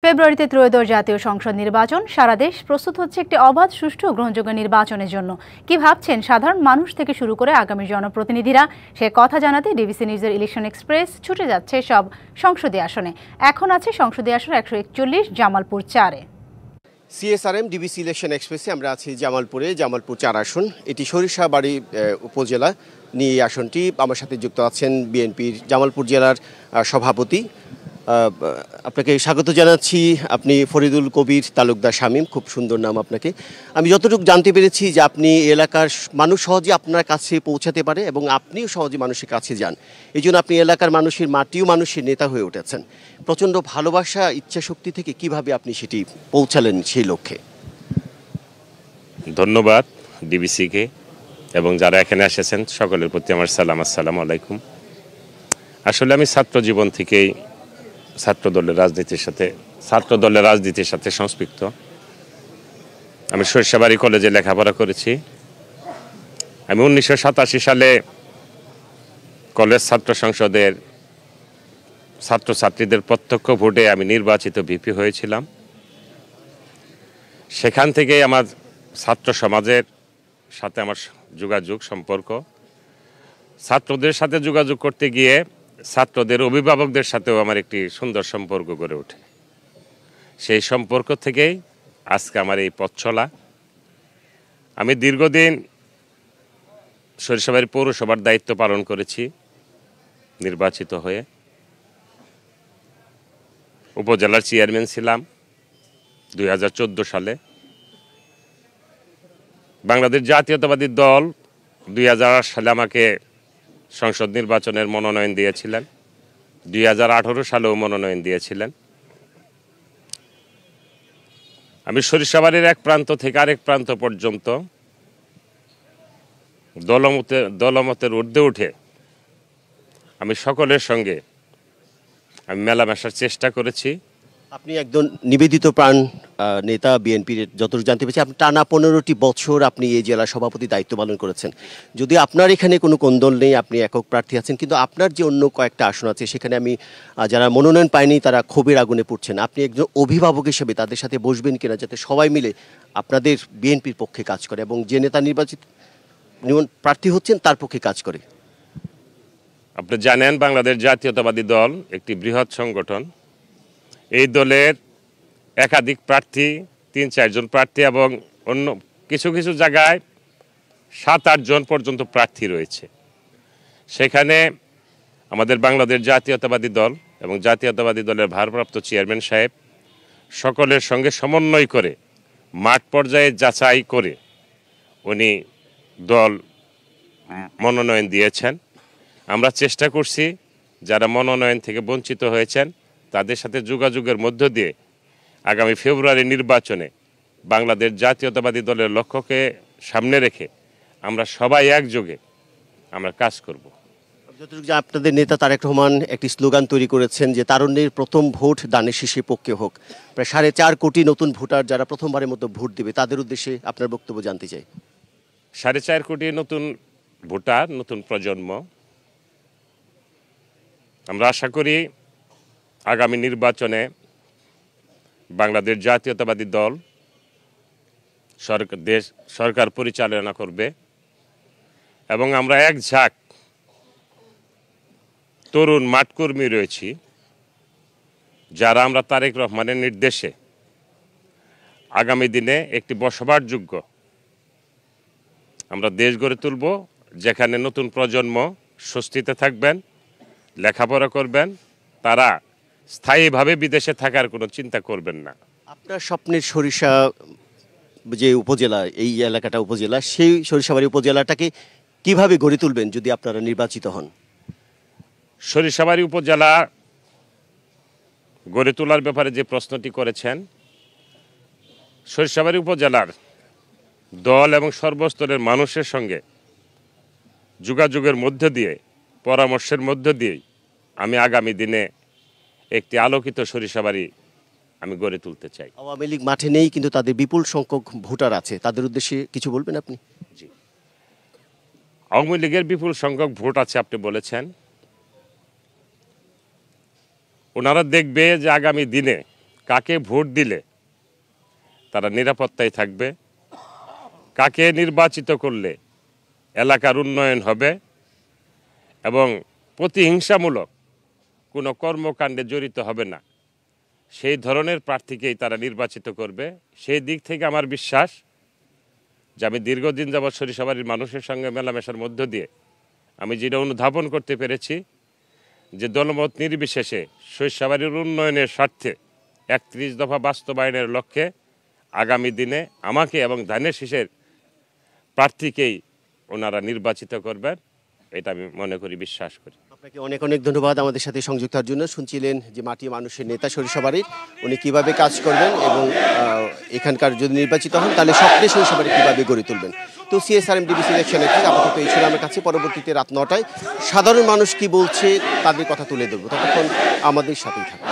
ফেব্রুয়ারিতে ত্রয়োদশ জাতীয় সংসদ নির্বাচন। সারা দেশ প্রস্তুত হচ্ছে একটি অবাধ, সুষ্ঠু ও গ্রহণযোগ্য নির্বাচনের জন্য। কি ভাবছেন সাধারণ মানুষ থেকে শুরু করে আগামী জনপ্রতিনিধিরা, সে কথা জানাতে ডিবিসি নিউজের ইলেকশন এক্সপ্রেস ছুটে যাচ্ছে সব সংসদীয় আসনে। এখন আছে সংসদীয় আসন 141 জামালপুর 4-এ। সিএসআরএম ডিবিসি ইলেকশন এক্সপ্রেসে আমরা আছি জামালপুরে, জামালপুর 4 আসন। এটি সরিষাবাড়ি উপজেলা নিয়ে এই আসনটি। আমার সাথে যুক্ত আছেন বিএনপির জামালপুর জেলার সভাপতি। আপনাকে স্বাগত জানাচ্ছি। আপনি ফরিদুল কবির তালুকদার শামীম, খুব সুন্দর নাম আপনাকে। আমি যতটুকু জানতে পেরেছি যে আপনি এলাকার মানুষ সহজে আপনার কাছে পৌঁছাতে পারে এবং আপনিও সহজে মানুষের কাছে যান। এই জন্য আপনি এলাকার মানুষের মাটিও মানুষের নেতা হয়ে উঠেছেন। প্রচণ্ড ভালোবাসা, ইচ্ছা শক্তি থেকে কিভাবে আপনি সেটি পৌঁছালেন সেই লক্ষ্যে? ধন্যবাদ ডিবিসিকে এবং যারা এখানে এসেছেন সকলের প্রতি আমার সালাম। আসসালামু আলাইকুম। আসলে আমি ছাত্র জীবন থেকেই ছাত্র দলের রাজনীতির সাথে সংশ্লিষ্ট। আমি সরিষাবাড়ি কলেজে লেখাপড়া করেছি। আমি 1987 সালে কলেজ ছাত্র সংসদের ছাত্রছাত্রীদের প্রত্যক্ষ ভোটে আমি নির্বাচিত ভিপি হয়েছিলাম। সেখান থেকেই আমার ছাত্র সমাজের সাথে আমার যোগাযোগ সম্পর্ক। ছাত্রদের সাথে যোগাযোগ করতে গিয়ে ছাত্রদের অভিভাবকদের সাথেও আমার একটি সুন্দর সম্পর্ক গড়ে ওঠে। সেই সম্পর্ক থেকেই আজকে আমার এই পথ চলা। আমি দীর্ঘদিন সরিষাবাড়ি পৌরসভার দায়িত্ব পালন করেছি নির্বাচিত হয়ে। উপজেলার চেয়ারম্যান ছিলাম 2014 সালে। বাংলাদেশ জাতীয়তাবাদী দল 2008 সালে আমাকে সংসদ নির্বাচনের মনোনয়ন দিয়েছিলেন। 2018 সালেও মনোনয়ন দিয়েছিলেন। আমি সরিষাবাড়ির এক প্রান্ত থেকে আরেক প্রান্ত পর্যন্ত দলমতের ঊর্ধ্বে উঠে আমি সকলের সঙ্গে আমি মেলামেশার চেষ্টা করেছি। আপনি একজন নিবেদিত প্রাণ নেতা বিএনপির, যতটুকু জানতে পেরেছি আপনি টানা 15টি বছর আপনি এই জেলা সভাপতি দায়িত্ব পালন করেছেন। যদি আপনার এখানে কোনো কোন্দল নেই, আপনি একক প্রার্থী আছেন, কিন্তু আপনার যে অন্য কয়েকটা আসন আছে সেখানে আমি যারা মনোনয়ন পায়নি তারা ক্ষোভের আগুনে পুড়ছেন। আপনি একজন অভিভাবক হিসেবে তাদের সাথে বসবেন কিনা যাতে সবাই মিলে আপনাদের বিএনপির পক্ষে কাজ করে এবং যে নেতা নির্বাচিত প্রার্থী হচ্ছেন তার পক্ষে কাজ করে? আপনি জানেন বাংলাদেশ জাতীয়তাবাদী দল একটি বৃহৎ সংগঠন। এই দলের একাধিক প্রার্থী, 3-4 জন প্রার্থী এবং অন্য কিছু কিছু জায়গায় 7-8 জন পর্যন্ত প্রার্থী রয়েছে। সেখানে আমাদের বাংলাদেশ জাতীয়তাবাদী দল এবং জাতীয়তাবাদী দলের ভারপ্রাপ্ত চেয়ারম্যান সাহেব সকলের সঙ্গে সমন্বয় করে মাঠ পর্যায়ে যাচাই করে উনি দল মনোনয়ন দিয়েছেন। আমরা চেষ্টা করছি যারা মনোনয়ন থেকে বঞ্চিত হয়েছেন তাদের সাথে যোগাযোগের মধ্য দিয়ে আগামী ফেব্রুয়ারি নির্বাচনে বাংলাদেশ জাতীয়তাবাদী দলের লক্ষ্যকে সামনে রেখে আমরা সবাই একযোগে আমরা কাজ করব। যতটুকু আপনাদের নেতা তারেক রহমান একটি স্লোগান তৈরি করেছেন যে তারুণ্যের প্রথম ভোট দানের শীষে পক্ষে হোক। প্রায় 4.5 কোটি নতুন ভোটার যারা প্রথমবারের মতো ভোট দেবে তাদের উদ্দেশ্যে আপনার বক্তব্য জানতে চাই। 4.5 কোটি নতুন ভোটার, নতুন প্রজন্ম। আমরা আশা করি আগামী নির্বাচনে বাংলাদেশ জাতীয়তাবাদী দল সরকার পরিচালনা করবে এবং আমরা এক ঝাঁক তরুণ মাঠকর্মী রয়েছি যারা আমরা তারেক রহমানের নির্দেশে আগামী দিনে একটি বসবাসযোগ্য আমরা দেশ গড়ে তুলব, যেখানে নতুন প্রজন্ম স্বস্তিতে থাকবেন, লেখাপড়া করবেন, তারা স্থায়ীভাবে বিদেশে থাকার কোনো চিন্তা করবেন না। আপনার স্বপ্নের সরিষা যে উপজেলা, এই এলাকাটা উপজেলা, সেই সরিষাবাড়ি উপজেলাটাকে কিভাবে গড়ে তুলবেন যদি আপনারা নির্বাচিত হন? সরিষাবাড়ি উপজেলা গড়ে তোলার ব্যাপারে যে প্রশ্নটি করেছেন, সরিষাবাড়ি উপজেলার দল এবং সর্বস্তরের মানুষের সঙ্গে যোগাযোগের মধ্য দিয়ে, পরামর্শের মধ্য দিয়েই আমি আগামী দিনে একটি আলোকিত সরিষাবাড়ি আমি গড়ে তুলতে চাই। আওয়ামী লীগ মাঠে নেই, কিন্তু তাদের বিপুল সংখ্যক ভোটার আছে, তাদের উদ্দেশ্যে কিছু বলবেন আপনি? জি, আওয়ামী লীগের বিপুল সংখ্যক ভোট আছে আপনি বলেছেন। ওনারা দেখবে যে আগামী দিনে কাকে ভোট দিলে তারা নিরাপত্তায় থাকবে, কাকে নির্বাচিত করলে এলাকার উন্নয়ন হবে এবং প্রতিহিংসামূলক কোনো কর্মকাণ্ডে জড়িত হবে না, সেই ধরনের প্রার্থীকেই তারা নির্বাচিত করবে। সেই দিক থেকে আমার বিশ্বাস যে আমি দীর্ঘদিন যাবৎ সরিষাবাড়ির মানুষের সঙ্গে মেলামেশার মধ্য দিয়ে আমি যেটা অনুধাবন করতে পেরেছি যে দলমত নির্বিশেষে সরিষাবাড়ির উন্নয়নের স্বার্থে 31 দফা বাস্তবায়নের লক্ষ্যে আগামী দিনে আমাকে এবং ধানের শীষের প্রার্থীকেই ওনারা নির্বাচিত করবেন, এটা আমি মনে করি, বিশ্বাস করি। আপনাকে অনেক অনেক ধন্যবাদ আমাদের সাথে সংযুক্ত হওয়ার জন্য। শুনছিলেন যে মাটি মানুষের নেতা সরিষাবাড়ির, উনি কিভাবে কাজ করবেন এবং এখানকার যদি নির্বাচিত হন তাহলে স্বপ্নে সরিষাবাড়ি কীভাবে গড়ে তুলবেন। তো সিএসআরএম ডিবিসি ইলেকশন আপাতত এই ছিল আমার কাছে। পরবর্তীতে রাত 9টায় সাধারণ মানুষ কি বলছে তাদের কথা তুলে ধরবো, ততক্ষণ আমাদের সাথেই থাকুন।